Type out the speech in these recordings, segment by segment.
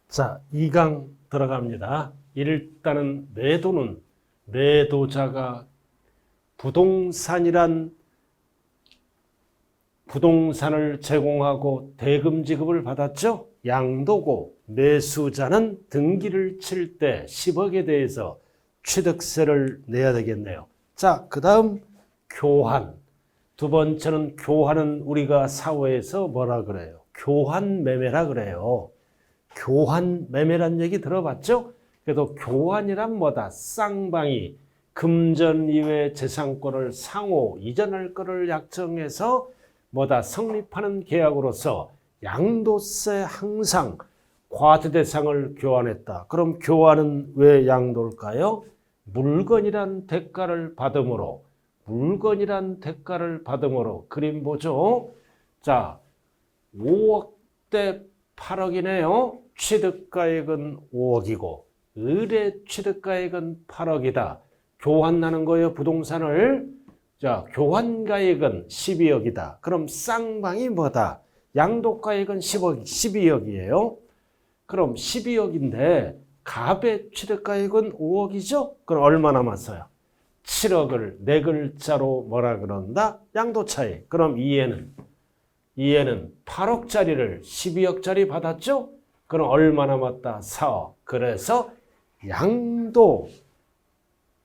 자, 2강 들어갑니다. 일단은 매도는 매도자가 부동산을 제공하고 대금 지급을 받았죠. 양도고 매수자는 등기를 칠 때 10억에 대해서 취득세를 내야 되겠네요. 자, 그 다음 교환. 두 번째는 교환은 우리가 사회에서 뭐라 그래요? 교환 매매라 그래요. 교환 매매란 얘기 들어봤죠? 그래도 교환이란 뭐다? 쌍방이 금전 이외 재산권을 상호 이전할 것을 약정해서 뭐다? 성립하는 계약으로서 양도세 항상 과태대상을 교환했다. 그럼 교환은 왜 양도일까요? 물건이란 대가를 받음으로 그림 보죠. 자, 5억 대 8억이네요. 취득가액은 5억이고 의뢰 취득가액은 8억이다. 교환하는 거예요, 부동산을. 자, 교환가액은 12억이다. 그럼 쌍방이 뭐다? 양도가액은 12억이에요. 그럼 12억인데 갑의 취득가액은 5억이죠? 그럼 얼마 남았어요? 7억을 네 글자로 뭐라 그런다? 양도차익. 그럼 이해는 8억짜리를 12억짜리 받았죠? 그럼 얼마 남았다? 4억. 그래서 양도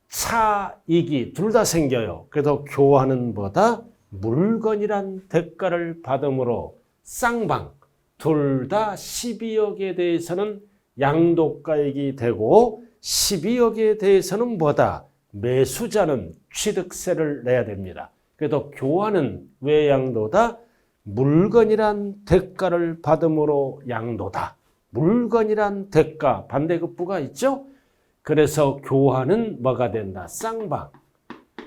차익이 둘 다 생겨요. 그래서 교환은 뭐다? 물건이란 대가를 받음으로 쌍방 둘 다 12억에 대해서는 양도가액이 되고 12억에 대해서는 뭐다? 매수자는 취득세를 내야 됩니다. 그래도 교환은 왜 양도다? 물건이란 대가를 받음으로 양도다. 물건이란 대가 반대급부가 있죠? 그래서 교환은 뭐가 된다? 쌍방.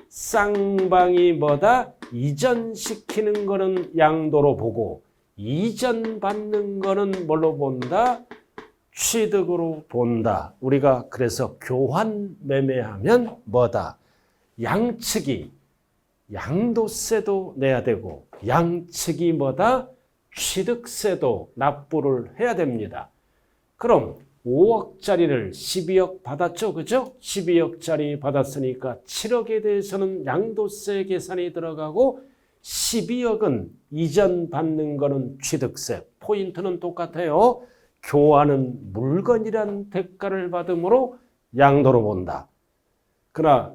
쌍방이 뭐다? 이전시키는 거는 양도로 보고 이전받는 거는 뭘로 본다? 취득으로 본다. 우리가 그래서 교환 매매하면 뭐다? 양측이 양도세도 내야 되고 양측이 뭐다? 취득세도 납부를 해야 됩니다. 그럼 5억짜리를 12억 받았죠. 그죠? 12억짜리 받았으니까 7억에 대해서는 양도세 계산이 들어가고 12억은 이전 받는 거는 취득세. 포인트는 똑같아요. 교환은 물건이란 대가를 받음으로 양도로 본다. 그러나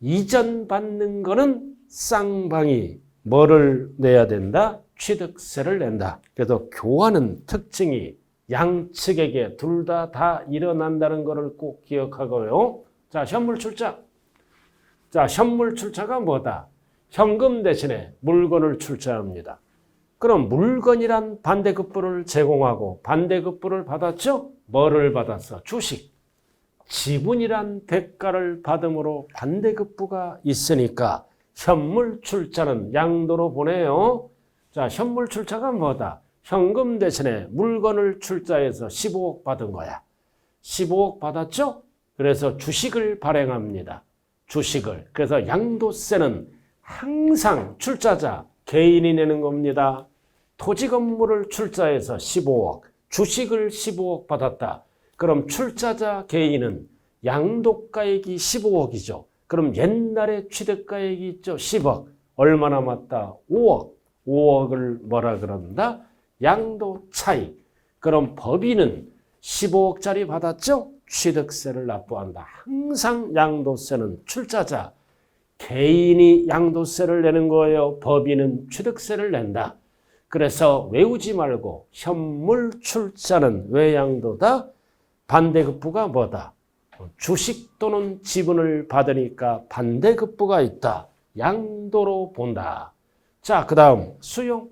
이전 받는 거는 쌍방이 뭐를 내야 된다? 취득세를 낸다. 그래서 교환은 특징이 양측에게 둘 다 일어난다는 것을 꼭 기억하고요. 자, 현물출자. 자, 현물출자가 뭐다? 현금 대신에 물건을 출자합니다. 그럼 물건이란 반대급부를 제공하고 반대급부를 받았죠? 뭐를 받았어? 주식. 지분이란 대가를 받음으로 반대급부가 있으니까 현물출자는 양도로 보내요. 자, 현물출자가 뭐다? 현금 대신에 물건을 출자해서 15억 받은 거야. 15억 받았죠? 그래서 주식을 발행합니다. 주식을. 그래서 양도세는 항상 출자자, 개인이 내는 겁니다. 토지 건물을 출자해서 15억, 주식을 15억 받았다. 그럼 출자자 개인은 양도가액이 15억이죠. 그럼 옛날에 취득가액이 있죠. 10억. 얼마 남았다? 5억. 5억을 뭐라 그런다? 양도 차익. 그럼 법인은 15억짜리 받았죠? 취득세를 납부한다. 항상 양도세는 출자자, 개인이 양도세를 내는 거예요. 법인은 취득세를 낸다. 그래서 외우지 말고 현물출자는 왜 양도다? 반대급부가 뭐다? 주식 또는 지분을 받으니까 반대급부가 있다. 양도로 본다. 자, 그 다음 수용.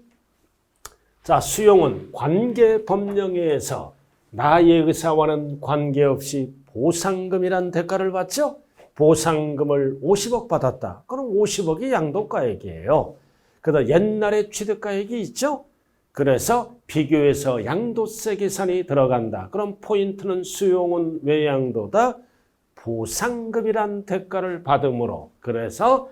자, 수용은 관계법령에서 나의 의사와는 관계없이 보상금이란 대가를 받죠? 보상금을 50억 받았다. 그럼 50억이 양도가액이에요. 그래서 옛날에 취득가액이 있죠? 그래서 비교해서 양도세 계산이 들어간다. 그럼 포인트는 수용은 왜 양도다? 보상금이란 대가를 받음으로. 그래서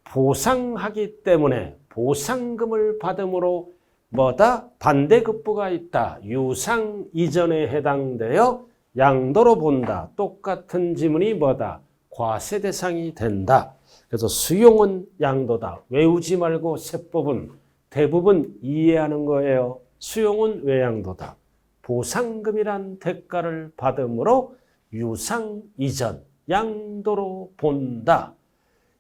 보상하기 때문에 보상금을 받음으로 뭐다? 반대급부가 있다. 유상 이전에 해당되어 양도로 본다. 똑같은 지문이 뭐다? 과세 대상이 된다. 그래서 수용은 양도다. 외우지 말고 세법은 대부분 이해하는 거예요. 수용은 외양도다. 보상금이란 대가를 받음으로 유상 이전 양도로 본다.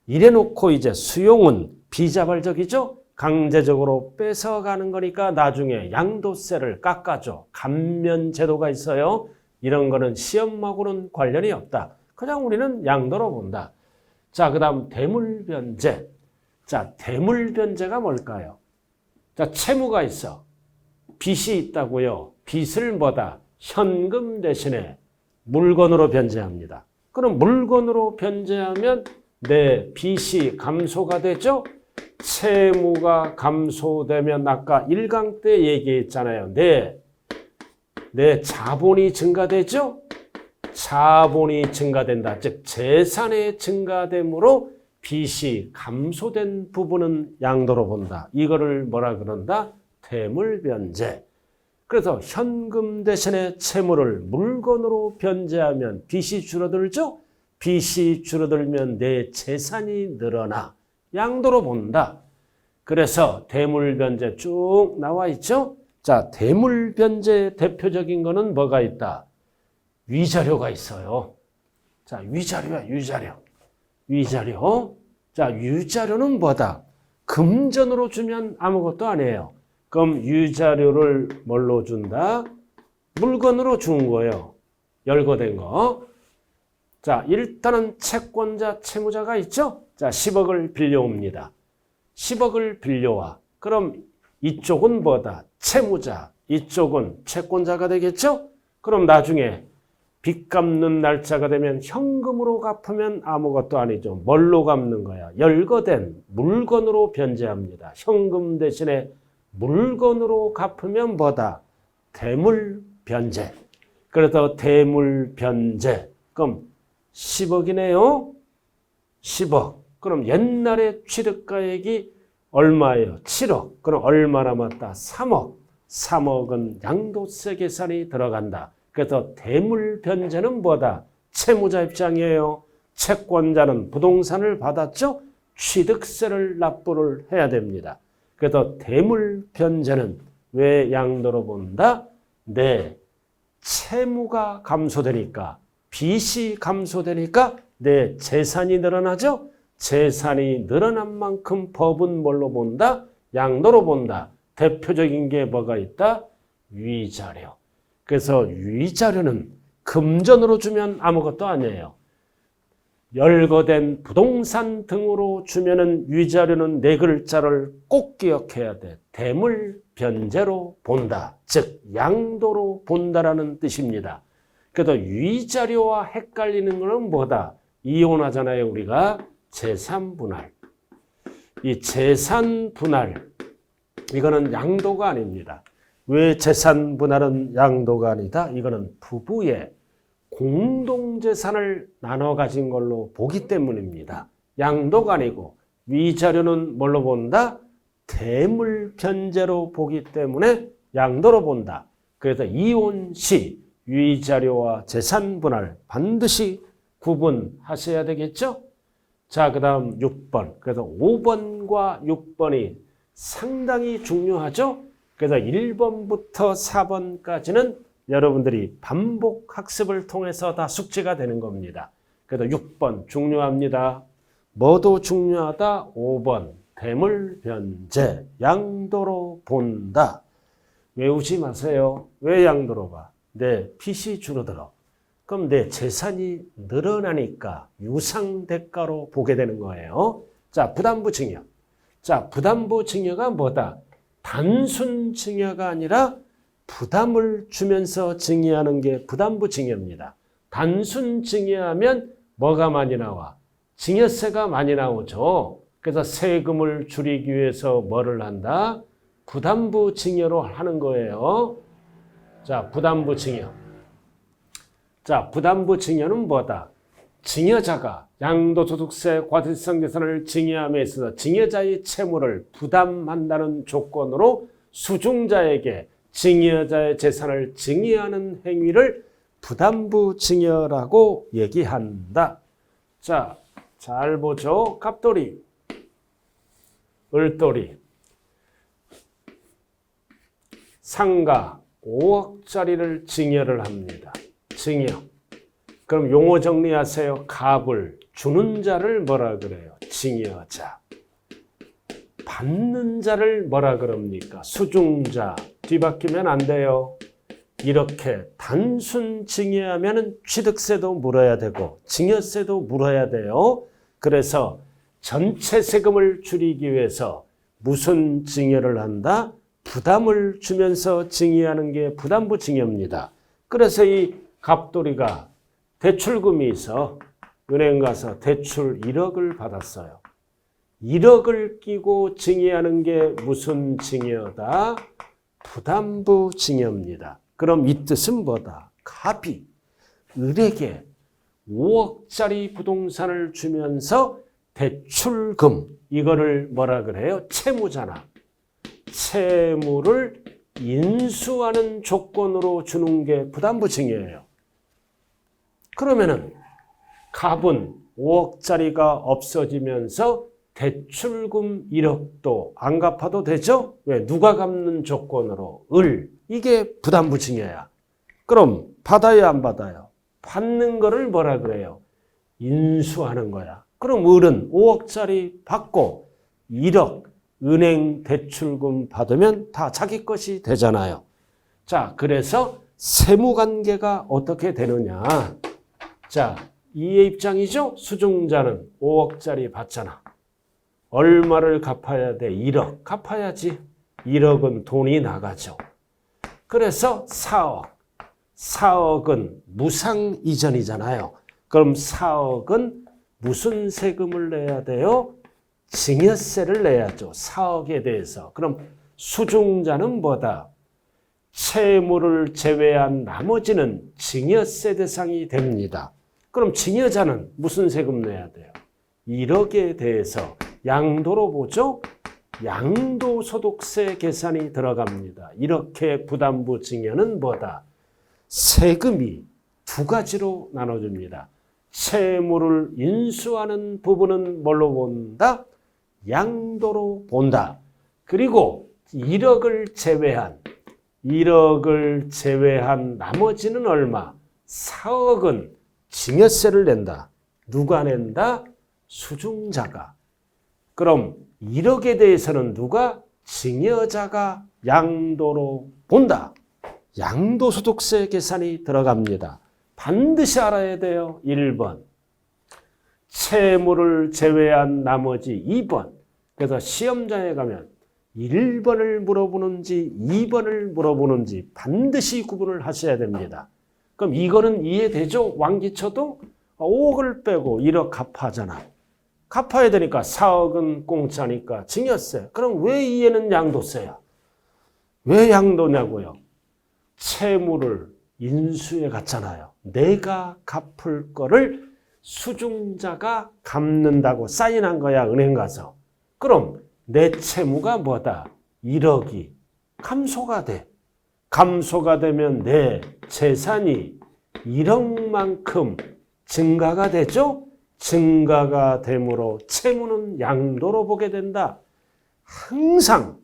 이래놓고 이제 수용은 비자발적이죠. 강제적으로 뺏어가는 거니까 나중에 양도세를 깎아줘. 감면 제도가 있어요. 이런 거는 시험하고는 관련이 없다. 그냥 우리는 양도로 본다. 자, 그 다음 대물변제. 자, 대물변제가 뭘까요? 자, 채무가 있어. 빚이 있다고요. 빚을 뭐다? 현금 대신에 물건으로 변제합니다. 그럼 물건으로 변제하면 내 빚이 감소가 되죠? 채무가 감소되면 아까 1강 때 얘기했잖아요. 내 자본이 증가되죠? 자본이 증가된다. 즉 재산의 증가됨으로 빚이 감소된 부분은 양도로 본다. 이거를 뭐라 그런다? 대물변제. 그래서 현금 대신에 채무를 물건으로 변제하면 빚이 줄어들죠? 빚이 줄어들면 내 재산이 늘어나. 양도로 본다. 그래서 대물변제 쭉 나와 있죠? 자, 대물변제 대표적인 거는 뭐가 있다? 위자료가 있어요. 자, 위자료야, 위자료. 위자료. 자, 위자료는 뭐다? 금전으로 주면 아무것도 아니에요. 그럼 위자료를 뭘로 준다? 물건으로 준 거예요. 열거된 거. 자, 일단은 채권자, 채무자가 있죠? 자, 10억을 빌려옵니다. 10억을 빌려와. 그럼 이쪽은 뭐다? 채무자. 이쪽은 채권자가 되겠죠? 그럼 나중에 빚 갚는 날짜가 되면 현금으로 갚으면 아무것도 아니죠. 뭘로 갚는 거야? 열거된 물건으로 변제합니다. 현금 대신에 물건으로 갚으면 뭐다? 대물변제. 그래서 대물변제. 그럼 10억이네요. 10억. 그럼 옛날에 취득가액이 얼마예요? 7억. 그럼 얼마 남았다? 3억. 3억은 양도세 계산이 들어간다. 그래서 대물변제는 뭐다? 채무자 입장이에요. 채권자는 부동산을 받았죠? 취득세를 납부를 해야 됩니다. 그래서 대물변제는 왜 양도로 본다? 내 채무가 감소되니까, 빚이 감소되니까 내 재산이 늘어나죠? 재산이 늘어난 만큼 법은 뭘로 본다? 양도로 본다. 대표적인 게 뭐가 있다? 위자료. 그래서 위자료는 금전으로 주면 아무것도 아니에요. 열거된 부동산 등으로 주면은 위자료는 네 글자를 꼭 기억해야 돼. 대물변제로 본다. 즉 양도로 본다라는 뜻입니다. 그래도 위자료와 헷갈리는 것은 뭐다? 이혼하잖아요. 우리가 재산분할. 이 재산분할 이거는 양도가 아닙니다. 왜 재산분할은 양도가 아니다? 이거는 부부의 공동재산을 나눠 가진 걸로 보기 때문입니다. 양도가 아니고 위자료는 뭘로 본다? 대물변제로 보기 때문에 양도로 본다. 그래서 이혼 시 위자료와 재산분할 반드시 구분하셔야 되겠죠? 자, 그 다음 6번. 그래서 5번과 6번이 상당히 중요하죠? 그래서 1번부터 4번까지는 여러분들이 반복 학습을 통해서 다 숙지가 되는 겁니다. 그래서 6번 중요합니다. 뭐도 중요하다? 5번 대물변제 양도로 본다. 외우지 마세요. 왜 양도로 봐? 내 빚이 줄어들어. 그럼 내 재산이 늘어나니까 유상대가로 보게 되는 거예요. 자, 부담부 증여. 자, 부담부 증여가 뭐다? 단순 증여가 아니라 부담을 주면서 증여하는 게 부담부 증여입니다. 단순 증여하면 뭐가 많이 나와? 증여세가 많이 나오죠. 그래서 세금을 줄이기 위해서 뭐를 한다? 부담부 증여로 하는 거예요. 자, 부담부 증여. 자, 부담부 증여는 뭐다? 증여자가 양도소득세 과세성 재산을 증여함에 있어서 증여자의 채무를 부담한다는 조건으로 수중자에게 증여자의 재산을 증여하는 행위를 부담부 증여라고 얘기한다. 자, 잘 보죠. 갑돌이, 을돌이, 상가 5억짜리를 증여를 합니다. 증여. 그럼 용어 정리하세요. 갑을 주는 자를 뭐라 그래요? 증여자. 받는 자를 뭐라 그럽니까? 수중자. 뒤바뀌면 안 돼요. 이렇게 단순 증여하면 취득세도 물어야 되고 증여세도 물어야 돼요. 그래서 전체 세금을 줄이기 위해서 무슨 증여를 한다? 부담을 주면서 증여하는 게 부담부 증여입니다. 그래서 이 갑돌이가 대출금이 있어 은행 가서 대출 1억을 받았어요. 1억을 끼고 증여하는 게 무슨 증여다? 부담부 증여입니다. 그럼 이 뜻은 뭐다? 갑이 을에게 5억짜리 부동산을 주면서 대출금, 이거를 뭐라 그래요? 채무잖아. 채무를 인수하는 조건으로 주는 게 부담부 증여예요. 그러면은 갑은 5억짜리가 없어지면서 대출금 1억도 안 갚아도 되죠? 왜? 누가 갚는 조건으로? 을. 이게 부담부 증여야. 그럼 받아요, 안 받아요? 받는 거를 뭐라 그래요? 인수하는 거야. 그럼 을은 5억짜리 받고 1억 은행 대출금 받으면 다 자기 것이 되잖아요. 자, 그래서 세무관계가 어떻게 되느냐. 자, 이의 입장이죠? 수중자는 5억짜리 받잖아. 얼마를 갚아야 돼? 1억. 갚아야지. 1억은 돈이 나가죠. 그래서 4억. 4억은 무상 이전이잖아요. 그럼 4억은 무슨 세금을 내야 돼요? 증여세를 내야죠. 4억에 대해서. 그럼 수중자는 뭐다? 채무를 제외한 나머지는 증여세 대상이 됩니다. 그럼 증여자는 무슨 세금 내야 돼요? 1억에 대해서 양도로 보죠? 양도소득세 계산이 들어갑니다. 이렇게 부담부 증여는 뭐다? 세금이 두 가지로 나눠줍니다. 채무를 인수하는 부분은 뭘로 본다? 양도로 본다. 그리고 1억을 제외한 나머지는 얼마? 4억은 증여세를 낸다. 누가 낸다? 수중자가. 그럼 1억에 대해서는 누가? 증여자가 양도로 본다. 양도소득세 계산이 들어갑니다. 반드시 알아야 돼요. 1번. 채무를 제외한 나머지 2번. 그래서 시험장에 가면 1번을 물어보는지 2번을 물어보는지 반드시 구분을 하셔야 됩니다. 그럼 이거는 이해되죠? 왕기쳐도 5억을 빼고 1억 갚아잖아. 갚아야 되니까 4억은 공짜니까 증여세. 그럼 왜 이해는 양도세야? 왜 양도냐고요? 채무를 인수해 갔잖아요. 내가 갚을 거를 수중자가 갚는다고 사인한 거야, 은행 가서. 그럼 내 채무가 뭐다? 1억이 감소가 돼. 감소가 되면 내 재산이 1억만큼 증가가 되죠? 증가가 되므로 채무는 양도로 보게 된다. 항상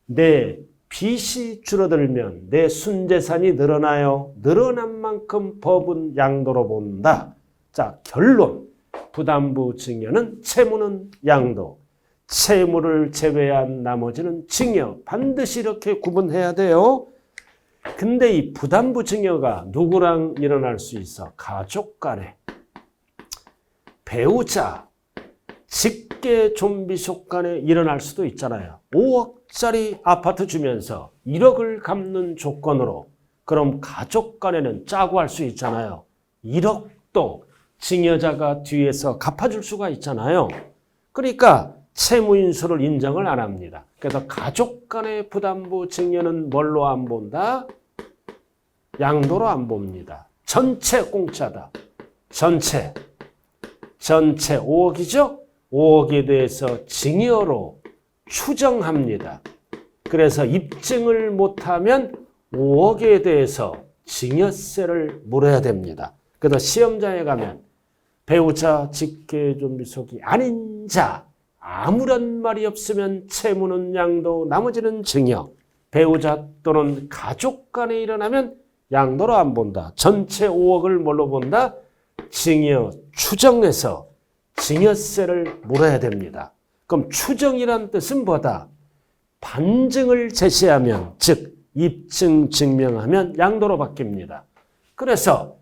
내 빚이 줄어들면 내 순재산이 늘어나요. 늘어난 만큼 법은 양도로 본다. 자, 결론. 부담부 증여는 채무는 양도. 채무를 제외한 나머지는 증여. 반드시 이렇게 구분해야 돼요. 근데 이 부담부 증여가 누구랑 일어날 수 있어? 가족 간에. 배우자, 직계 좀비속 간에 일어날 수도 있잖아요. 5억짜리 아파트 주면서 1억을 갚는 조건으로. 그럼 가족 간에는 짜고 할 수 있잖아요. 1억도 증여자가 뒤에서 갚아줄 수가 있잖아요. 그러니까 채무인수를 인정을 안 합니다. 그래서 가족 간의 부담부 증여는 뭘로 안 본다? 양도로 안 봅니다. 전체 공짜다. 전체 5억이죠? 5억에 대해서 증여로 추정합니다. 그래서 입증을 못하면 5억에 대해서 증여세를 물어야 됩니다. 그래서 시험장에 가면 배우자 직계존비속이 아닌 자 아무런 말이 없으면 채무는 양도 나머지는 증여. 배우자 또는 가족 간에 일어나면 양도로 안 본다. 전체 5억을 뭘로 본다? 증여 추정해서 증여세를 물어야 됩니다. 그럼 추정이란 뜻은 뭐다? 반증을 제시하면 즉 입증 증명하면 양도로 바뀝니다. 그래서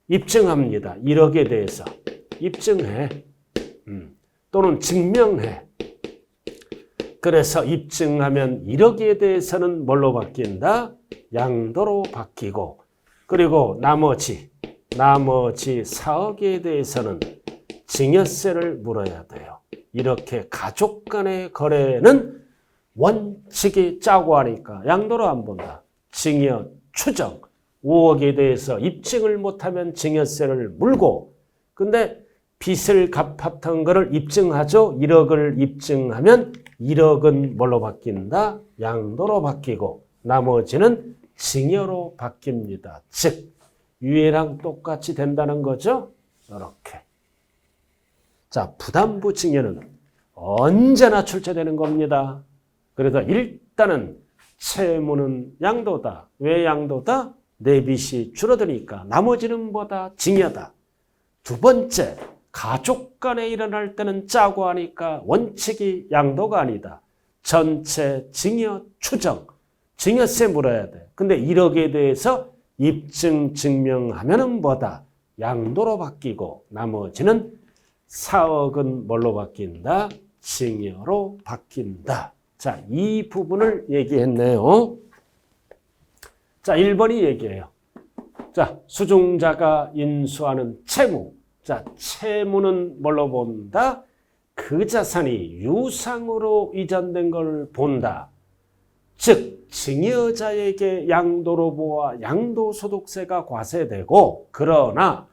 입증합니다. 1억에 대해서 입증해. 또는 증명해. 그래서 입증하면 1억에 대해서는 뭘로 바뀐다? 양도로 바뀌고 그리고 나머지 4억에 대해서는 증여세를 물어야 돼요. 이렇게 가족 간의 거래는 원칙이 짜고 하니까 양도로 안 본다. 증여 추정 5억에 대해서 입증을 못하면 증여세를 물고 근데 빚을 갚았던 거를 입증하죠. 1억을 입증하면 1억은 뭘로 바뀐다? 양도로 바뀌고 나머지는 증여로 바뀝니다. 즉 위에랑 똑같이 된다는 거죠. 이렇게. 자, 부담부 증여는 언제나 출제되는 겁니다. 그래서 일단은 채무는 양도다. 왜 양도다? 내 빚이 줄어드니까 나머지는 뭐다? 증여다. 두 번째, 가족 간에 일어날 때는 짜고 하니까 원칙이 양도가 아니다. 전체 증여 추정, 증여세 물어야 돼. 근데 1억에 대해서 입증 증명하면은 뭐다? 양도로 바뀌고 나머지는 4억은 뭘로 바뀐다? 증여로 바뀐다. 자, 이 부분을 얘기했네요. 자, 1번이 얘기해요. 자, 수중자가 인수하는 채무. 자, 채무는 뭘로 본다? 그 자산이 유상으로 이전된 걸 본다. 즉, 증여자에게 양도로 보아 양도소득세가 과세되고 그러나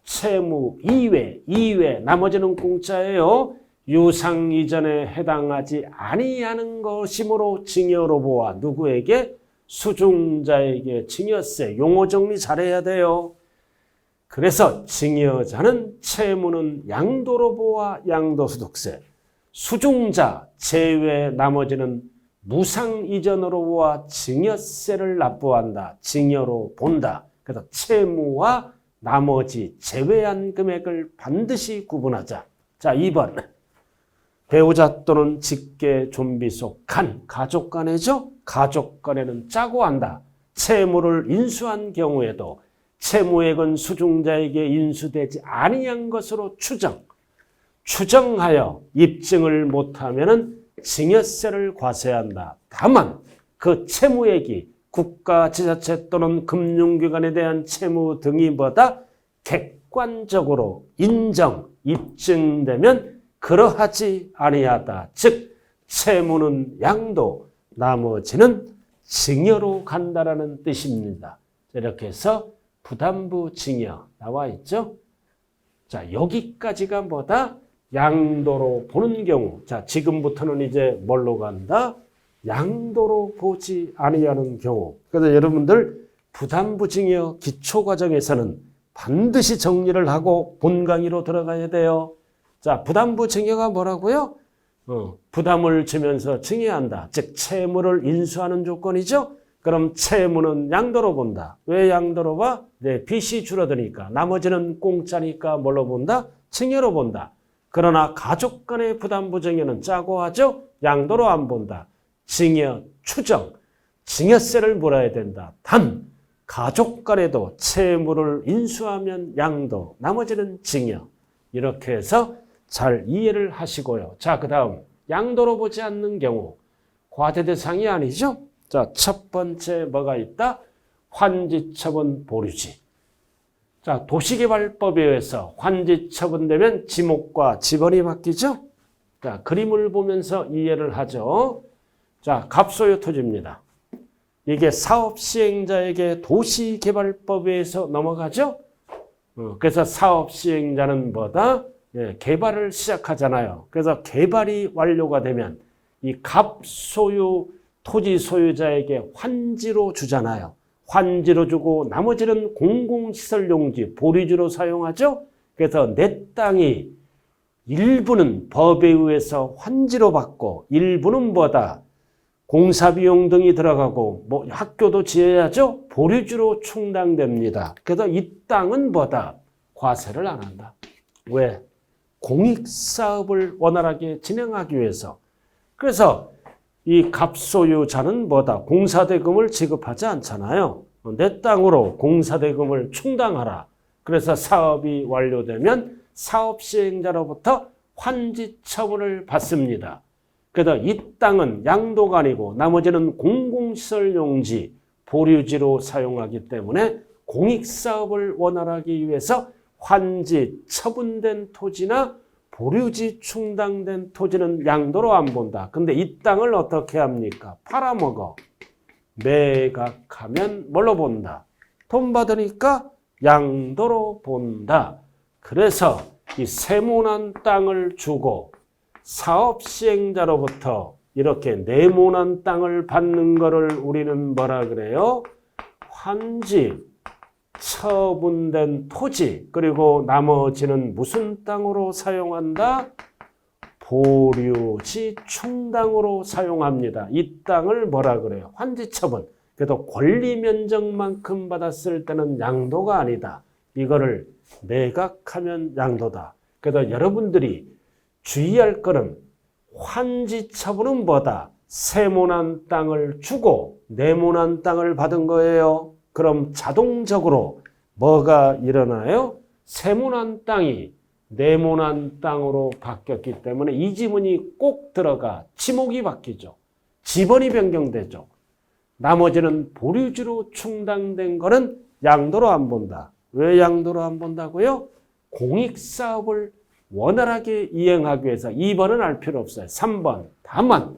채무 이외 나머지는 공짜예요. 유상 이전에 해당하지 아니하는 것이므로 증여로 보아 누구에게? 수중자에게 증여세. 용어 정리 잘해야 돼요. 그래서 증여자는 채무는 양도로 보아 양도소득세. 수중자 제외 나머지는 무상 이전으로 보아 증여세를 납부한다. 증여로 본다. 그래서 채무와 나머지 제외한 금액을 반드시 구분하자. 자, 2번. 배우자 또는 직계 좀비 속한 가족 간에죠. 가족 간에는 짜고 한다. 채무를 인수한 경우에도 채무액은 수중자에게 인수되지 아니한 것으로 추정하여 입증을 못하면은 증여세를 과세한다. 다만 그 채무액이 국가, 지자체 또는 금융기관에 대한 채무 등이 뭐다? 객관적으로 인정, 입증되면 그러하지 아니하다. 즉 채무는 양도, 나머지는 증여로 간다라는 뜻입니다. 이렇게 해서 부담부 증여 나와 있죠. 자, 여기까지가 뭐다? 양도로 보는 경우. 자, 지금부터는 이제 뭘로 간다? 양도로 보지 아니하는 경우. 그래서 여러분들 부담부 증여 기초과정에서는 반드시 정리를 하고 본 강의로 들어가야 돼요. 자, 부담부 증여가 뭐라고요? 부담을 주면서 증여한다. 즉 채무를 인수하는 조건이죠. 그럼 채무는 양도로 본다. 왜 양도로 봐? 내 빚이 줄어드니까. 나머지는 공짜니까 뭘로 본다? 증여로 본다. 그러나 가족 간의 부담부 증여는 짜고 하죠. 양도로 안 본다. 증여 추정, 증여세를 물어야 된다. 단 가족 간에도 채무를 인수하면 양도, 나머지는 증여. 이렇게 해서 잘 이해를 하시고요. 자, 그 다음 양도로 보지 않는 경우 과세 대상이 아니죠. 자, 첫 번째 뭐가 있다? 환지처분 보류지. 자, 도시개발법에 의해서 환지처분되면 지목과 지번이 바뀌죠. 자, 그림을 보면서 이해를 하죠. 자, 갑소유 토지입니다. 이게 사업 시행자에게 도시개발법에 의해서 넘어가죠. 그래서 사업 시행자는 뭐다? 개발을 시작하잖아요. 그래서 개발이 완료가 되면 이 갑소유 토지 소유자에게 환지로 주잖아요. 환지로 주고 나머지는 공공시설 용지, 보류지로 사용하죠. 그래서 내 땅이 일부는 법에 의해서 환지로 받고 일부는 뭐다? 공사비용 등이 들어가고 뭐 학교도 지어야죠. 보류지로 충당됩니다. 그래서 이 땅은 뭐다? 과세를 안 한다. 왜? 공익사업을 원활하게 진행하기 위해서. 그래서 이 갑소유자는 뭐다? 공사대금을 지급하지 않잖아요. 내 땅으로 공사대금을 충당하라. 그래서 사업이 완료되면 사업 시행자로부터 환지 처분을 받습니다. 그래서 이 땅은 양도가 아니고 나머지는 공공시설 용지, 보류지로 사용하기 때문에 공익사업을 원활하기 위해서 환지 처분된 토지나 보류지 충당된 토지는 양도로 안 본다. 근데 이 땅을 어떻게 합니까? 팔아먹어. 매각하면 뭘로 본다? 돈 받으니까 양도로 본다. 그래서 이 세모난 땅을 주고 사업 시행자로부터 이렇게 네모난 땅을 받는 거를 우리는 뭐라 그래요? 환지, 처분된 토지, 그리고 나머지는 무슨 땅으로 사용한다? 보류지 충당으로 사용합니다. 이 땅을 뭐라 그래요? 환지 처분. 그래도 권리 면적만큼 받았을 때는 양도가 아니다. 이거를 매각하면 양도다. 그래서 여러분들이 주의할 것은 환지 처분은 뭐다? 세모난 땅을 주고 네모난 땅을 받은 거예요. 그럼 자동적으로 뭐가 일어나요? 세모난 땅이 네모난 땅으로 바뀌었기 때문에 이 지문이 꼭 들어가 지목이 바뀌죠. 지번이 변경되죠. 나머지는 보류지로 충당된 거는 양도로 안 본다. 왜 양도로 안 본다고요? 공익사업을 원활하게 이행하기 위해서 2번은 알 필요 없어요. 3번. 다만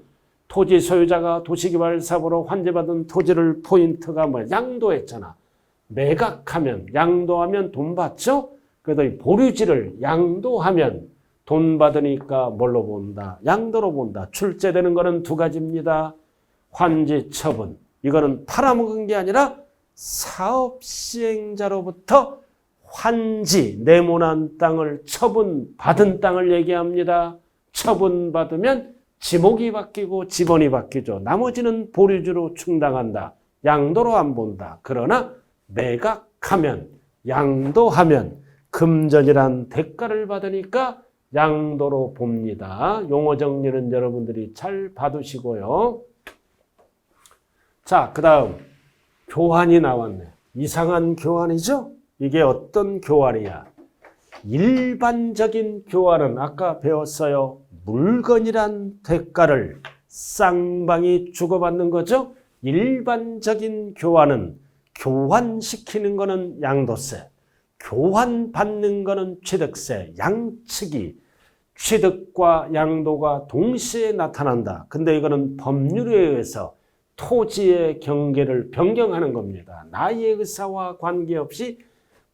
토지 소유자가 도시개발사업으로 환지받은 토지를 포인트가 뭐야? 양도했잖아. 매각하면, 양도하면 돈 받죠? 그래서 이 보류지를 양도하면 돈 받으니까 뭘로 본다? 양도로 본다. 출제되는 거는 두 가지입니다. 환지 처분. 이거는 팔아먹은 게 아니라 사업 시행자로부터 환지, 네모난 땅을 처분받은 땅을 얘기합니다. 처분받으면 지목이 바뀌고 지번이 바뀌죠. 나머지는 보류지로 충당한다. 양도로 안 본다. 그러나 매각하면, 양도하면 금전이란 대가를 받으니까 양도로 봅니다. 용어 정리는 여러분들이 잘 봐두시고요. 자, 그 다음 교환이 나왔네. 이상한 교환이죠? 이게 어떤 교환이야? 일반적인 교환은 아까 배웠어요. 물건이란 대가를 쌍방이 주고받는 거죠. 일반적인 교환은 교환시키는 거는 양도세, 교환받는 거는 취득세, 양측이 취득과 양도가 동시에 나타난다. 근데 이거는 법률에 의해서 토지의 경계를 변경하는 겁니다. 나의 의사와 관계없이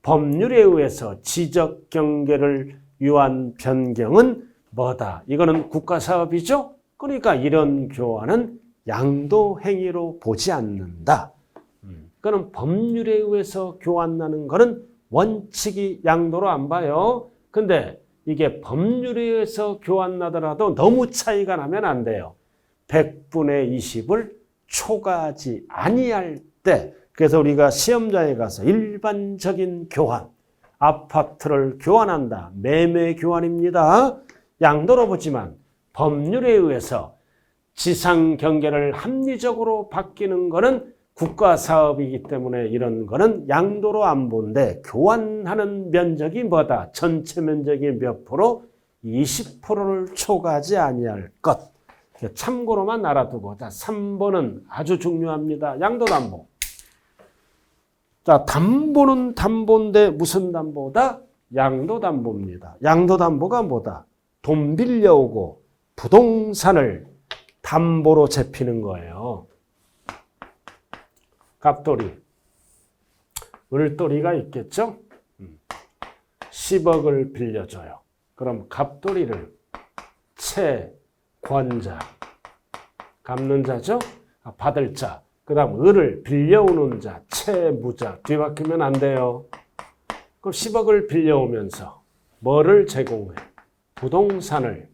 법률에 의해서 지적 경계를 위한 변경은 뭐다? 이거는 국가사업이죠? 그러니까 이런 교환은 양도 행위로 보지 않는다. 그는 법률에 의해서 교환하는 것은 원칙이 양도로 안 봐요. 근데 이게 법률에 의해서 교환하더라도 너무 차이가 나면 안 돼요. 100분의 20을 초과하지 아니할 때, 그래서 우리가 시험장에 가서 일반적인 교환, 아파트를 교환한다. 매매 교환입니다. 양도로 보지만 법률에 의해서 지상 경계를 합리적으로 바뀌는 것은 국가사업이기 때문에 이런 거는 양도로 안 본데 교환하는 면적이 뭐다? 전체 면적이 몇 프로? 20%를 초과하지 아니할 것. 참고로만 알아두고. 자, 3번은 아주 중요합니다. 양도담보. 자, 담보는 담보인데 무슨 담보다? 양도담보입니다. 양도담보가 뭐다? 돈 빌려오고 부동산을 담보로 잡히는 거예요. 갑돌이. 을돌이가 있겠죠? 10억을 빌려줘요. 그럼 갑돌이를 채권자, 갚는 자죠? 받을 자. 그 다음 을을 빌려오는 자, 채무자. 뒤바뀌면 안 돼요. 그럼 10억을 빌려오면서 뭐를 제공해? 부동산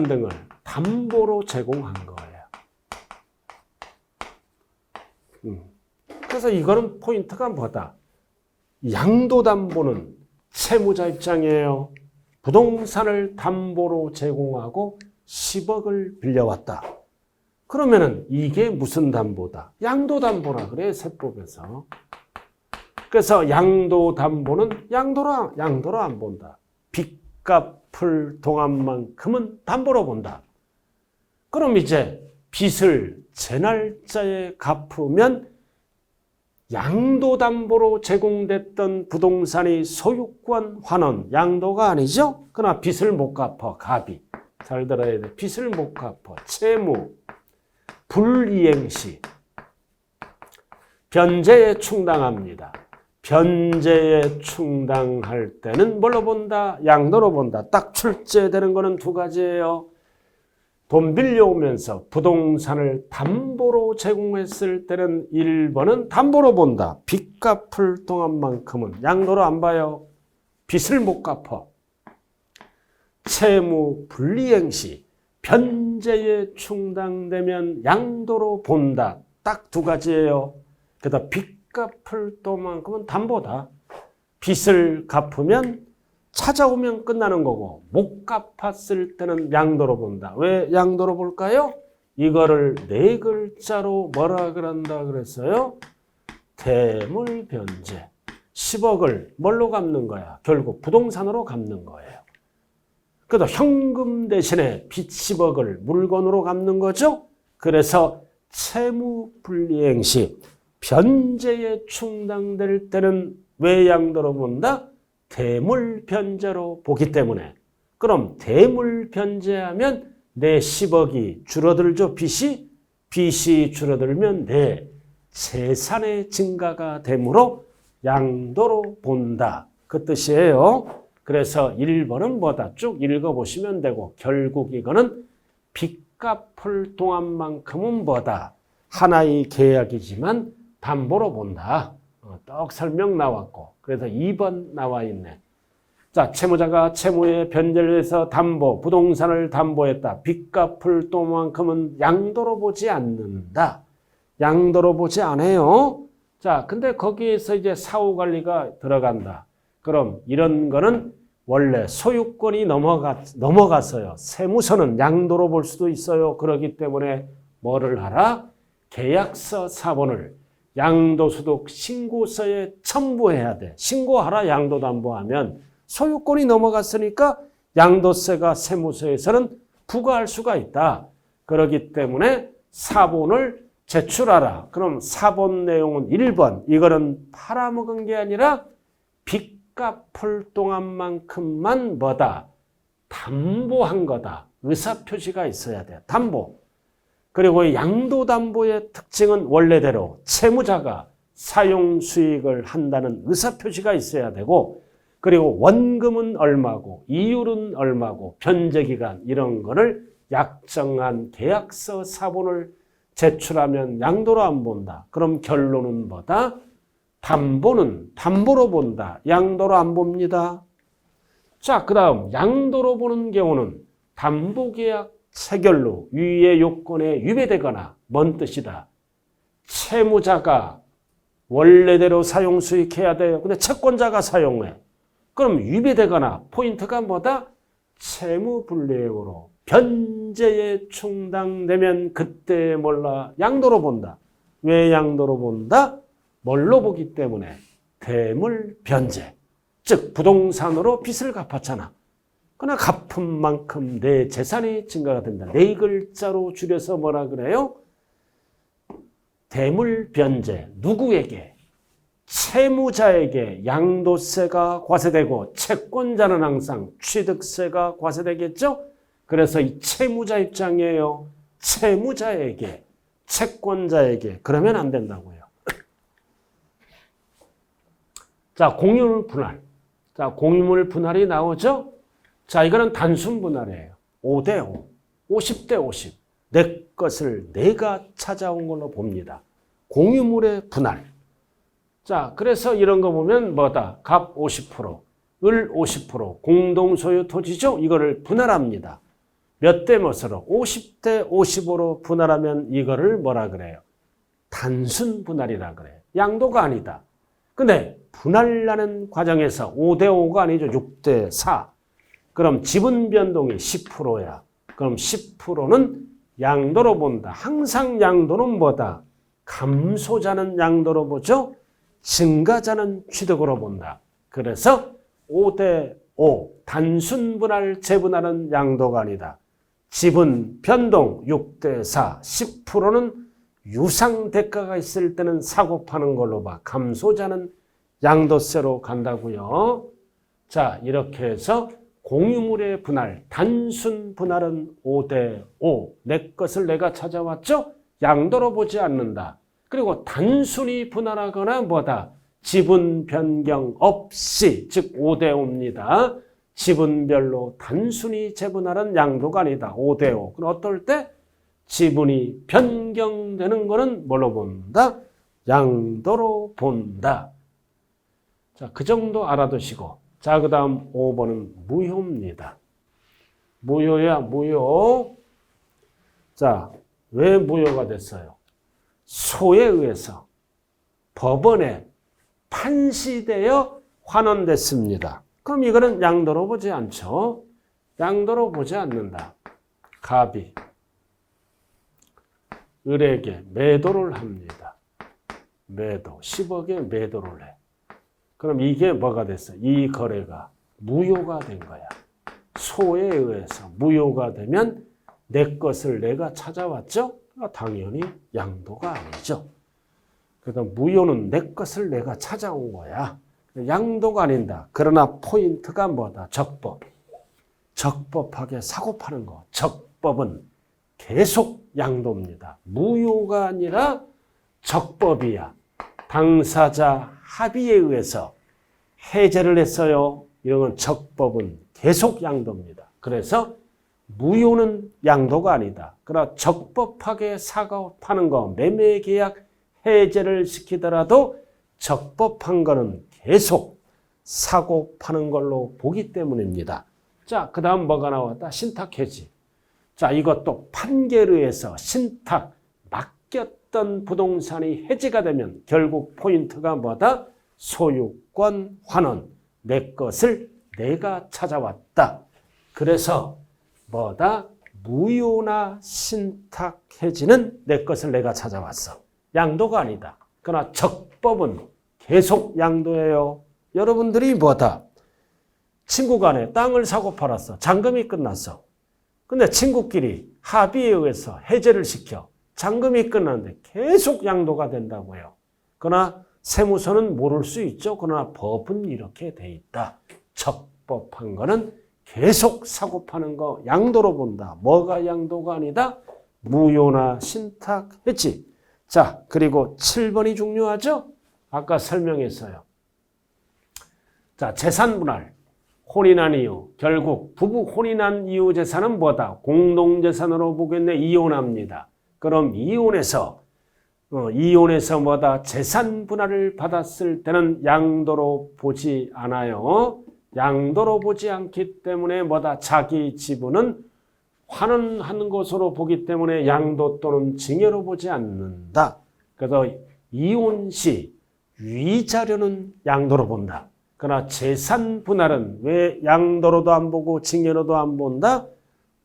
등을 담보로 제공한 거예요. 그래서 이거는 포인트가 뭐다? 양도담보는 채무자 입장이에요. 부동산을 담보로 제공하고 10억을 빌려왔다. 그러면은 이게 무슨 담보다? 양도담보라 그래, 세법에서. 그래서 양도담보는 양도로 안 본다. 빚 갚을 동안만큼은 담보로 본다. 그럼 이제 빚을 제 날짜에 갚으면 양도담보로 제공됐던 부동산이 소유권 환원, 양도가 아니죠? 그러나 빚을 못 갚아, 갑이. 잘 들어야 돼. 빚을 못 갚아, 채무, 불이행시, 변제에 충당합니다. 변제에 충당할 때는 뭘로 본다? 양도로 본다. 딱 출제되는 거는 두 가지예요. 돈 빌려오면서 부동산을 담보로 제공했을 때는 1번은 담보로 본다. 빚 갚을 동안만큼은 양도로 안 봐요. 빚을 못 갚아. 채무 불이행시, 변제에 충당되면 양도로 본다. 딱 두 가지예요. 그래서 빚 갚을 동안만큼은 담보다. 빚을 갚으면 찾아오면 끝나는 거고 못 갚았을 때는 양도로 본다. 왜 양도로 볼까요? 이거를 네 글자로 뭐라 그런다 그랬어요? 대물변제. 10억을 뭘로 갚는 거야? 결국 부동산으로 갚는 거예요. 그래도 현금 대신에 빚 10억을 물건으로 갚는 거죠. 그래서 채무불이행시 변제에 충당될 때는 왜 양도로 본다? 대물변제로 보기 때문에. 그럼 대물변제하면 내 10억이 줄어들죠. 빚이 줄어들면 내 재산의 증가가 되므로 양도로 본다. 그 뜻이에요. 그래서 1번은 뭐다? 쭉 읽어보시면 되고 결국 이거는 빚 갚을 동안만큼은 뭐다? 하나의 계약이지만 담보로 본다. 떡 설명 나왔고 그래서 2번 나와 있네. 자, 채무자가 채무의 변제를 해서 담보, 부동산을 담보했다. 빚 갚을 동안만큼은 양도로 보지 않는다. 양도로 보지 않아요. 자, 근데 거기에서 이제 사후관리가 들어간다. 그럼 이런 거는 원래 소유권이 넘어갔어요. 세무서는 양도로 볼 수도 있어요. 그렇기 때문에 뭐를 하라? 계약서 사본을 양도소득 신고서에 첨부해야 돼. 신고하라 양도담보하면 소유권이 넘어갔으니까 양도세가 세무서에서는 부과할 수가 있다. 그렇기 때문에 사본을 제출하라. 그럼 사본 내용은 1번. 이거는 팔아먹은 게 아니라 빚 갚을 동안만큼만 뭐다? 담보한 거다. 의사표시가 있어야 돼. 담보. 그리고 양도담보의 특징은 원래대로 채무자가 사용수익을 한다는 의사표시가 있어야 되고 그리고 원금은 얼마고 이율은 얼마고 변제기간 이런 거를 약정한 계약서 사본을 제출하면 양도로 안 본다. 그럼 결론은 뭐다? 담보는 담보로 본다. 양도로 안 봅니다. 자, 그 다음 양도로 보는 경우는 담보계약 체결로 위의 요건에 위배되거나 뭔 뜻이다? 채무자가 원래대로 사용수익해야 돼요. 근데 채권자가 사용해. 그럼 위배되거나 포인트가 뭐다? 채무불이행으로 변제에 충당되면 그때 몰라 양도로 본다. 왜 양도로 본다? 뭘로 보기 때문에 대물변제. 즉 부동산으로 빚을 갚았잖아. 그러나 갚은 만큼 내 재산이 증가가 된다. 네 글자로 줄여서 뭐라 그래요? 대물변제. 누구에게? 채무자에게 양도세가 과세되고 채권자는 항상 취득세가 과세되겠죠? 그래서 이 채무자 입장이에요. 채무자에게, 채권자에게. 그러면 안 된다고요. 자, 공유물 분할. 자, 공유물 분할이 나오죠? 자, 이거는 단순 분할이에요. 5대 5. 50대 50. 내 것을 내가 찾아온 걸로 봅니다. 공유물의 분할. 자, 그래서 이런 거 보면 뭐다? 갑 50%, 을 50%, 공동소유 토지죠? 이거를 분할합니다. 몇 대 몇으로? 50대 55로 분할하면 이거를 뭐라 그래요? 단순 분할이라 그래요. 양도가 아니다. 근데 분할하는 과정에서 5대 5가 아니죠. 6대 4. 그럼 지분 변동이 10%야. 그럼 10%는 양도로 본다. 항상 양도는 뭐다? 감소자는 양도로 보죠. 증가자는 취득으로 본다. 그래서 5대 5 단순 분할 재분할은 양도가 아니다. 지분 변동 6대 4 10%는 유상 대가가 있을 때는 사고 파는 걸로 봐. 감소자는 양도세로 간다고요. 자, 이렇게 해서 공유물의 분할, 단순 분할은 5대 5. 내 것을 내가 찾아왔죠? 양도로 보지 않는다. 그리고 단순히 분할하거나 뭐다? 지분 변경 없이, 즉 5대 5입니다. 지분별로 단순히 재분할은 양도가 아니다. 5대 5. 그럼 어떨 때? 지분이 변경되는 거는 뭘로 본다? 양도로 본다. 자, 그 정도 알아두시고. 자, 그 다음 5번은 무효입니다. 무효야, 무효. 자, 왜 무효가 됐어요? 소에 의해서 법원에 판시되어 환원됐습니다. 그럼 이거는 양도로 보지 않죠. 양도로 보지 않는다. 갑이 을에게 매도를 합니다. 매도. 10억에 매도를 해. 그럼 이게 뭐가 됐어? 이 거래가 무효가 된 거야. 소에 의해서 무효가 되면 내 것을 내가 찾아왔죠? 당연히 양도가 아니죠. 그래서 무효는 내 것을 내가 찾아온 거야. 양도가 아닌다. 그러나 포인트가 뭐다? 적법. 적법하게 사고 파는 거. 적법은 계속 양도입니다. 무효가 아니라 적법이야. 당사자 합의에 의해서 해제를 했어요. 이런 건 적법은 계속 양도입니다. 그래서 무효는 양도가 아니다. 그러나 적법하게 사고 파는 거, 매매계약 해제를 시키더라도 적법한 거는 계속 사고 파는 걸로 보기 때문입니다. 자, 그 다음 뭐가 나왔다? 신탁해지. 자, 이것도 판결에 의해서 신탁, 맡겼던 부동산이 해지가 되면 결국 포인트가 뭐다? 소유권 환원. 내 것을 내가 찾아왔다. 그래서 뭐다? 무효나 신탁 해지는 내 것을 내가 찾아왔어. 양도가 아니다. 그러나 적법은 계속 양도예요. 여러분들이 뭐다? 친구 간에 땅을 사고 팔았어. 잔금이 끝났어. 근데 친구끼리 합의에 의해서 해제를 시켜. 잔금이 끝났는데 계속 양도가 된다고요. 그러나 세무서는 모를 수 있죠. 그러나 법은 이렇게 돼 있다. 적법한 거는 계속 사고 파는 거 양도로 본다. 뭐가 양도가 아니다? 무효나 신탁 해지. 자, 그리고 7번이 중요하죠? 아까 설명했어요. 자, 재산 분할. 혼인한 이유. 결국 부부 혼인한 이유 재산은 뭐다? 공동재산으로 보겠네. 이혼합니다. 그럼 이혼해서 뭐다? 재산 분할을 받았을 때는 양도로 보지 않아요. 양도로 보지 않기 때문에 뭐다? 자기 지분은 환원하는 것으로 보기 때문에 양도 또는 증여로 보지 않는다. 그래서 이혼 시 위자료는 양도로 본다. 그러나 재산 분할은 왜 양도로도 안 보고 증여로도 안 본다?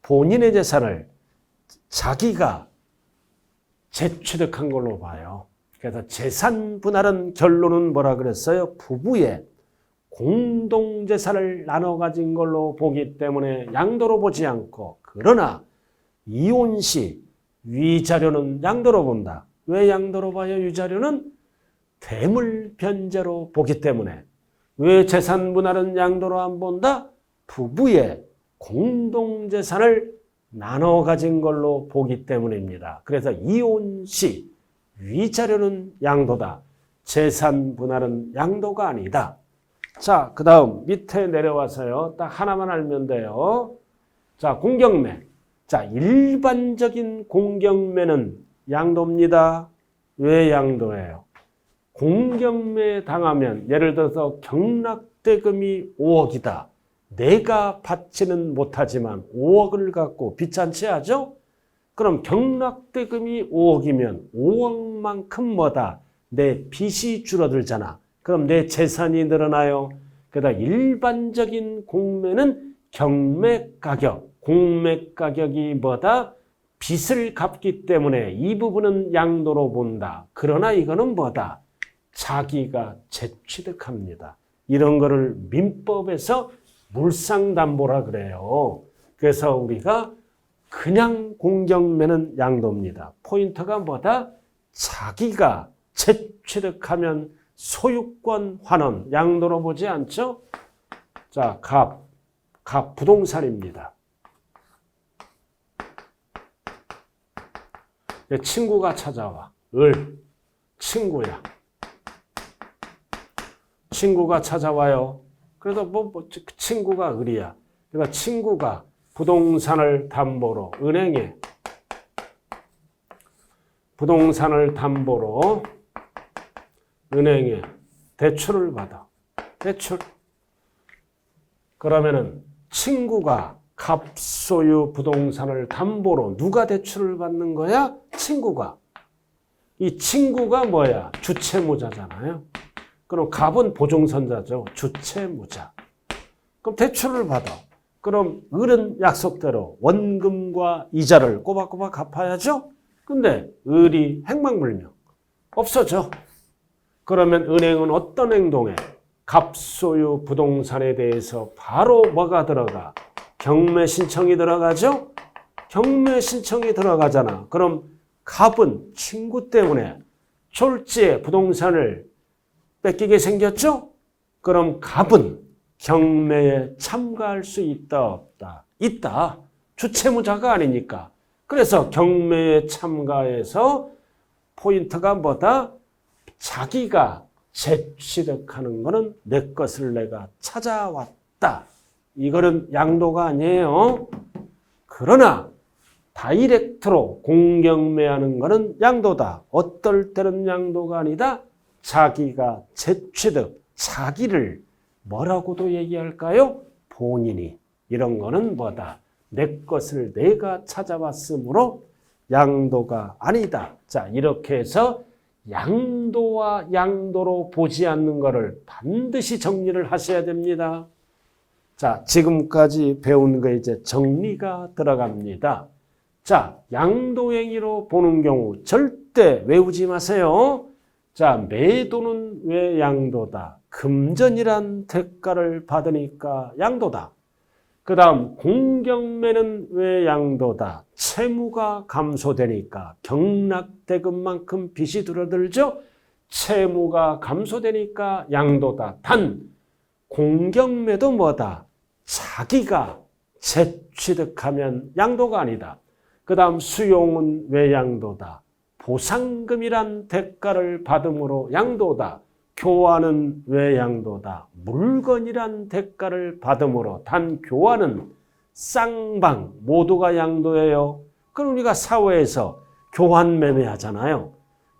본인의 재산을 자기가 재취득한 걸로 봐요. 그래서 재산 분할은 결론은 뭐라 그랬어요? 부부의 공동재산을 나눠 가진 걸로 보기 때문에 양도로 보지 않고, 그러나 이혼 시 위자료는 양도로 본다. 왜 양도로 봐요? 위자료는 대물 변제로 보기 때문에. 왜 재산 분할은 양도로 안 본다? 부부의 공동재산을 나눠 가진 걸로 보기 때문입니다. 그래서 이혼 시 위자료는 양도다. 재산 분할은 양도가 아니다. 자, 그 다음 밑에 내려와서요. 딱 하나만 알면 돼요. 자, 공경매. 자, 일반적인 공경매는 양도입니다. 왜 양도예요? 공경매 당하면 예를 들어서 경락대금이 5억이다. 내가 받지는 못하지만 5억을 갖고 빚잔치 하죠? 그럼 경락대금이 5억이면 5억만큼 뭐다? 내 빚이 줄어들잖아. 그럼 내 재산이 늘어나요. 그러다 일반적인 공매는 경매가격, 공매가격이 뭐다? 빚을 갚기 때문에 이 부분은 양도로 본다. 그러나 이거는 뭐다? 자기가 재취득합니다. 이런 거를 민법에서 물상담보라 그래요. 그래서 우리가 그냥 공경매는 양도입니다. 포인트가 뭐다? 자기가 재취득하면 소유권 환원, 양도로 보지 않죠? 자, 갑 부동산입니다. 친구가 찾아와. 친구야. 친구가 찾아와요. 그래서 친구가 을이야. 그러니까 친구가 부동산을 담보로 은행에 은행에 대출을 받아. 대출. 그러면은 친구가 갑소유 부동산을 담보로 누가 대출을 받는 거야? 친구가. 이 친구가 뭐야? 주채무자잖아요. 그럼 갑은 보증선자죠. 주채무자. 그럼 대출을 받아. 그럼 을은 약속대로 원금과 이자를 꼬박꼬박 갚아야죠. 근데 을이 행방불명. 없어져. 그러면 은행은 어떤 행동에? 갑소유 부동산에 대해서 바로 뭐가 들어가? 경매 신청이 들어가죠? 경매 신청이 들어가잖아. 그럼 갑은 친구 때문에 졸지에 부동산을 뺏기게 생겼죠? 그럼 갑은 경매에 참가할 수 있다, 없다? 있다. 주채무자가 아니니까. 그래서 경매에 참가해서 포인트가 뭐다? 자기가 재취득하는 거는 내 것을 내가 찾아왔다. 이거는 양도가 아니에요. 그러나 다이렉트로 공경매하는 거는 양도다. 어떨 때는 양도가 아니다. 자기가 재취득, 자기를 뭐라고도 얘기할까요? 본인이. 이런 거는 뭐다? 내 것을 내가 찾아왔으므로 양도가 아니다. 자, 이렇게 해서 양도와 양도로 보지 않는 것을 반드시 정리를 하셔야 됩니다. 자, 지금까지 배운 거 이제 정리가 들어갑니다. 자, 양도행위로 보는 경우 절대 외우지 마세요. 자, 매도는 왜 양도다? 금전이란 대가를 받으니까 양도다. 그 다음 공경매는 왜 양도다? 채무가 감소되니까 경락대금만큼 빚이 줄어들죠? 채무가 감소되니까 양도다. 단 공경매도 뭐다? 자기가 재취득하면 양도가 아니다. 그 다음 수용은 왜 양도다? 보상금이란 대가를 받음으로 양도다. 교환은 왜 양도다? 물건이란 대가를 받음으로. 단 교환은 쌍방 모두가 양도예요. 그럼 우리가 사회에서 교환 매매 하잖아요.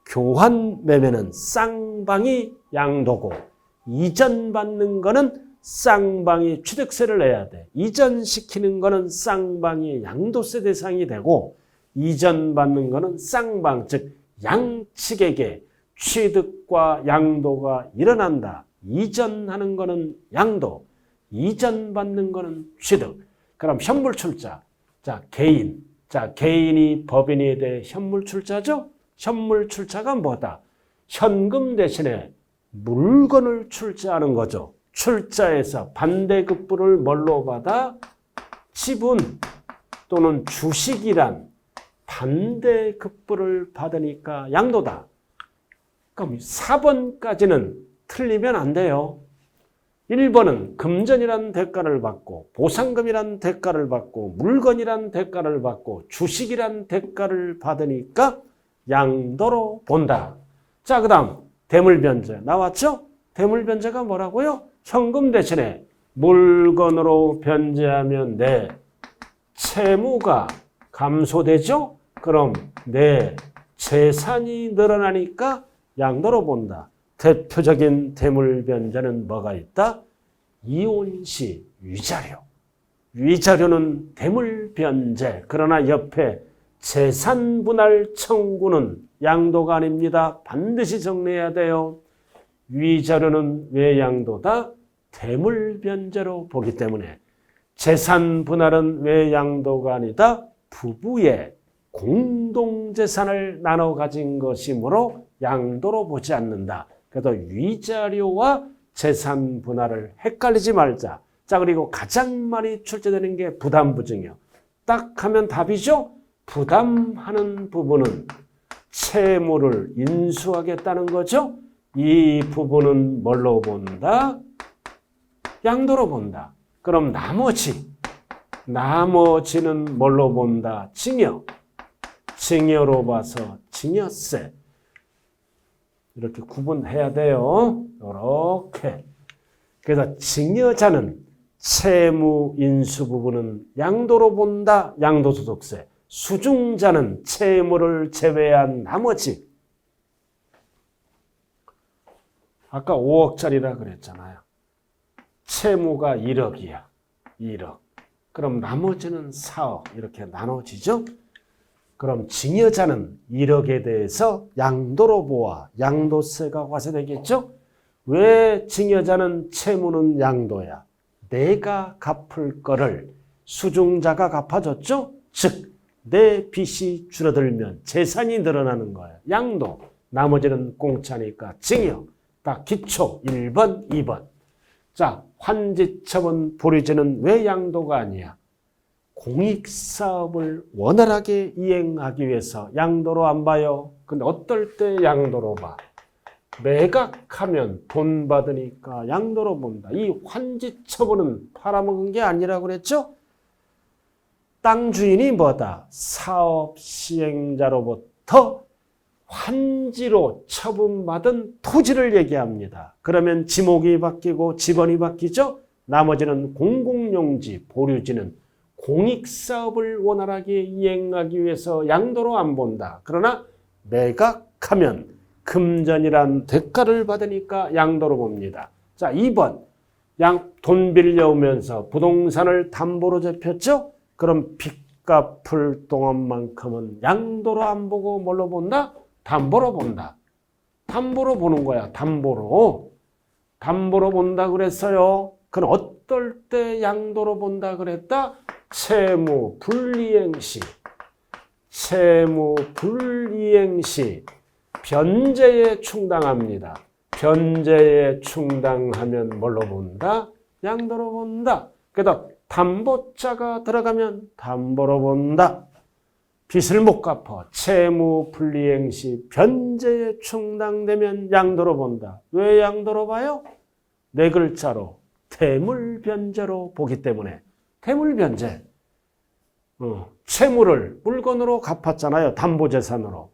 교환 매매는 쌍방이 양도고 이전 받는 거는 쌍방이 취득세를 내야 돼. 이전시키는 거는 쌍방이 양도세 대상이 되고 이전 받는 거는 쌍방, 즉 양측에게 취득과 양도가 일어난다. 이전하는 거는 양도, 이전 받는 거는 취득. 그럼 현물출자. 자, 개인. 자, 개인이 법인에 대해 현물출자죠? 현물출자가 뭐다? 현금 대신에 물건을 출자하는 거죠. 출자에서 반대급부를 뭘로 받아? 지분 또는 주식이란 반대급부를 받으니까 양도다. 그럼 4번까지는 틀리면 안 돼요. 1번은 금전이란 대가를 받고 보상금이란 대가를 받고 물건이란 대가를 받고 주식이란 대가를 받으니까 양도로 본다. 자, 그 다음 대물변제 나왔죠? 대물변제가 뭐라고요? 현금 대신에 물건으로 변제하면 내 채무가 감소되죠? 그럼 내 재산이 늘어나니까 양도로 본다. 대표적인 대물변제는 뭐가 있다? 이혼시 위자료. 위자료는 대물변제. 그러나 옆에 재산분할 청구는 양도가 아닙니다. 반드시 정리해야 돼요. 위자료는 왜 양도다? 대물변제로 보기 때문에. 재산분할은 왜 양도가 아니다? 부부의 공동재산을 나눠 가진 것이므로 양도로 보지 않는다. 그래서 위자료와 재산분할을 헷갈리지 말자. 자, 그리고 가장 많이 출제되는 게 부담부증이요. 딱 하면 답이죠? 부담하는 부분은 채무를 인수하겠다는 거죠. 이 부분은 뭘로 본다? 양도로 본다. 그럼 나머지는 뭘로 본다? 증여. 증여로 봐서 증여세. 이렇게 구분해야 돼요. 이렇게. 그래서 증여자는 채무 인수 부분은 양도로 본다. 양도소득세. 수중자는 채무를 제외한 나머지. 아까 5억짜리라 그랬잖아요. 채무가 1억이야. 1억. 그럼 나머지는 4억. 이렇게 나눠지죠? 그럼 증여자는 1억에 대해서 양도로 보아 양도세가 과세되겠죠? 왜 증여자는 채무는 양도야? 내가 갚을 거를 수중자가 갚아줬죠? 즉, 내 빚이 줄어들면 재산이 늘어나는 거예요. 양도. 나머지는 공짜니까 증여. 딱 기초 1번, 2번. 자, 환지처분 보류제는 왜 양도가 아니야? 공익사업을 원활하게 이행하기 위해서 양도로 안 봐요. 근데 어떨 때 양도로 봐? 매각하면 돈 받으니까 양도로 본다. 이 환지처분은 팔아먹은 게 아니라고 그랬죠? 땅 주인이 뭐다? 사업 시행자로부터 환지로 처분받은 토지를 얘기합니다. 그러면 지목이 바뀌고 지번이 바뀌죠? 나머지는 공공용지, 보류지는 공익사업을 원활하게 이행하기 위해서 양도로 안 본다. 그러나 매각하면 금전이란 대가를 받으니까 양도로 봅니다. 자, 2번. 돈 빌려오면서 부동산을 담보로 잡혔죠? 그럼 빚 갚을 동안만큼은 양도로 안 보고 뭘로 본다? 담보로 본다. 담보로 보는 거야. 담보로. 담보로 본다 그랬어요. 그럼 어떨 때 양도로 본다 그랬다? 채무 불이행 시. 채무 불이행 시 변제에 충당합니다. 변제에 충당하면 뭘로 본다? 양도로 본다. 그래서 담보자가 들어가면 담보로 본다. 빚을 못 갚아 채무 불이행 시 변제에 충당되면 양도로 본다. 왜 양도로 봐요? 네 글자로 대물변제로 보기 때문에. 대물변제. 채무를 물건으로 갚았잖아요. 담보재산으로.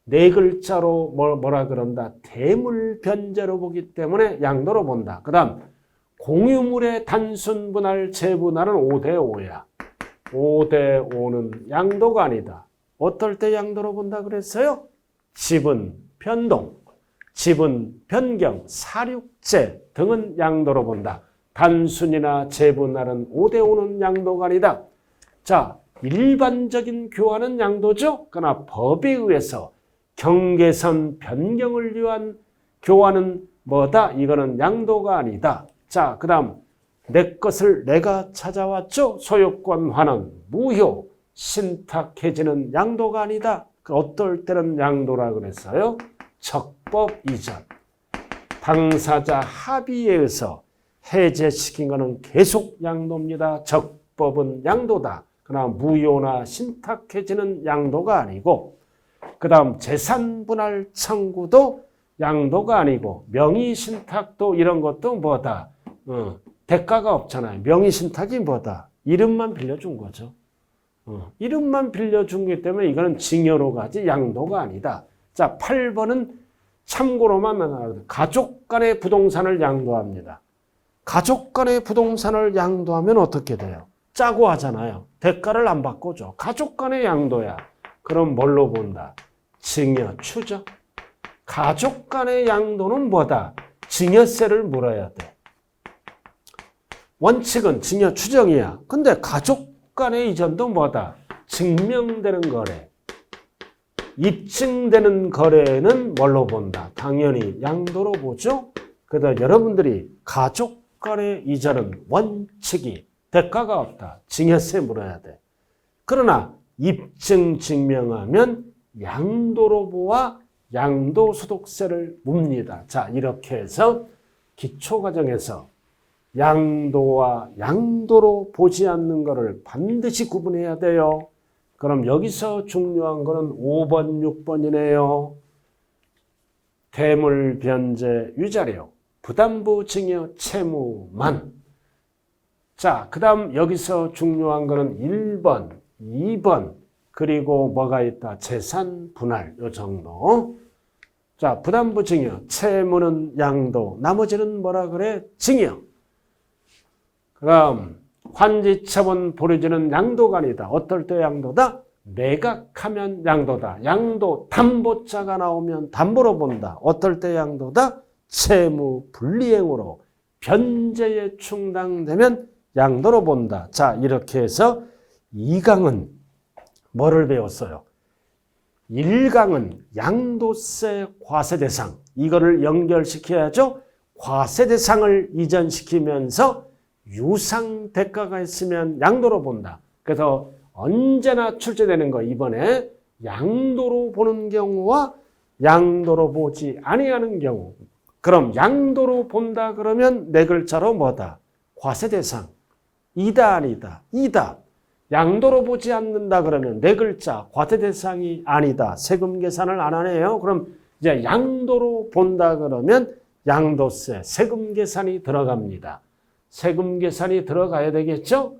네 글자로 뭐라 그런다? 대물변제로 보기 때문에 양도로 본다. 그 다음 공유물의 단순분할, 재분할은 5대5야. 5대5는 양도가 아니다. 어떨 때 양도로 본다 그랬어요? 지분 변동, 지분 변경, 사륙제 등은 양도로 본다. 단순이나 재분할은 5대5는 양도가 아니다. 자, 일반적인 교환은 양도죠. 그러나 법에 의해서 경계선 변경을 위한 교환은 뭐다? 이거는 양도가 아니다. 자, 그 다음 내 것을 내가 찾아왔죠. 소유권 환원, 무효, 신탁 해지는 양도가 아니다. 어떨 때는 양도라 그랬어요? 적법 이전. 당사자 합의에 의해서 해제시킨 것은 계속 양도입니다. 적법은 양도다. 그러나 무효나 신탁 해지는 양도가 아니고, 그 다음 재산분할 청구도 양도가 아니고, 명의신탁도 이런 것도 뭐다? 대가가 없잖아요. 명의신탁이 뭐다? 이름만 빌려준 거죠. 이름만 빌려준 거기 때문에 이거는 증여로 가지 양도가 아니다. 자, 8번은 참고로만 나와요. 가족 간의 부동산을 양도합니다. 가족 간의 부동산을 양도하면 어떻게 돼요? 짜고 하잖아요. 대가를 안 바꿔줘. 가족 간의 양도야. 그럼 뭘로 본다? 증여추죠. 가족 간의 양도는 뭐다? 증여세를 물어야 돼. 원칙은 증여추정이야. 근데 가족 간의 이전도 뭐다? 증명되는 거래. 입증되는 거래는 뭘로 본다? 당연히 양도로 보죠. 그래서 여러분들이 가족 간의 이전은 원칙이 대가가 없다. 증여세 물어야 돼. 그러나 입증 증명하면 양도로 보아 양도소득세를 묻니다. 자, 이렇게 해서 기초과정에서 양도와 양도로 보지 않는 것을 반드시 구분해야 돼요. 그럼 여기서 중요한 거는 5번, 6번이네요. 대물, 변제, 위자료, 부담부, 증여, 채무만. 자, 그 다음 여기서 중요한 거는 1번, 2번, 그리고 뭐가 있다? 재산 분할, 요 정도. 자, 부담부, 증여, 채무는 양도, 나머지는 뭐라 그래? 증여. 그럼 환지처분 보류지는 양도가 아니다. 어떨 때 양도다? 매각하면 양도다. 양도 담보자가 나오면 담보로 본다. 어떨 때 양도다? 채무 불이행으로 변제에 충당되면 양도로 본다. 자, 이렇게 해서 2강은 뭐를 배웠어요? 1강은 양도세 과세대상. 이거를 연결시켜야죠. 과세대상을 이전시키면서 유상 대가가 있으면 양도로 본다. 그래서 언제나 출제되는 거 이번에 양도로 보는 경우와 양도로 보지 아니하는 경우. 그럼 양도로 본다 그러면 네 글자로 뭐다? 과세대상. 이다 아니다. 이다. 양도로 보지 않는다 그러면 네 글자 과세대상이 아니다. 세금 계산을 안 하네요. 그럼 이제 양도로 본다 그러면 양도세, 세금 계산이 들어갑니다. 세금 계산이 들어가야 되겠죠?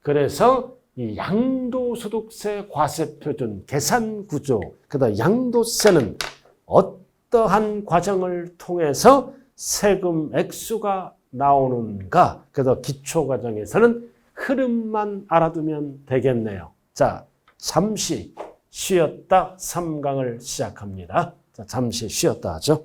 그래서 이 양도소득세 과세표준 계산 구조, 그다음 양도세는 어떠한 과정을 통해서 세금 액수가 나오는가? 그래서 기초과정에서는 흐름만 알아두면 되겠네요. 자, 잠시 쉬었다 3강을 시작합니다. 자, 잠시 쉬었다 하죠.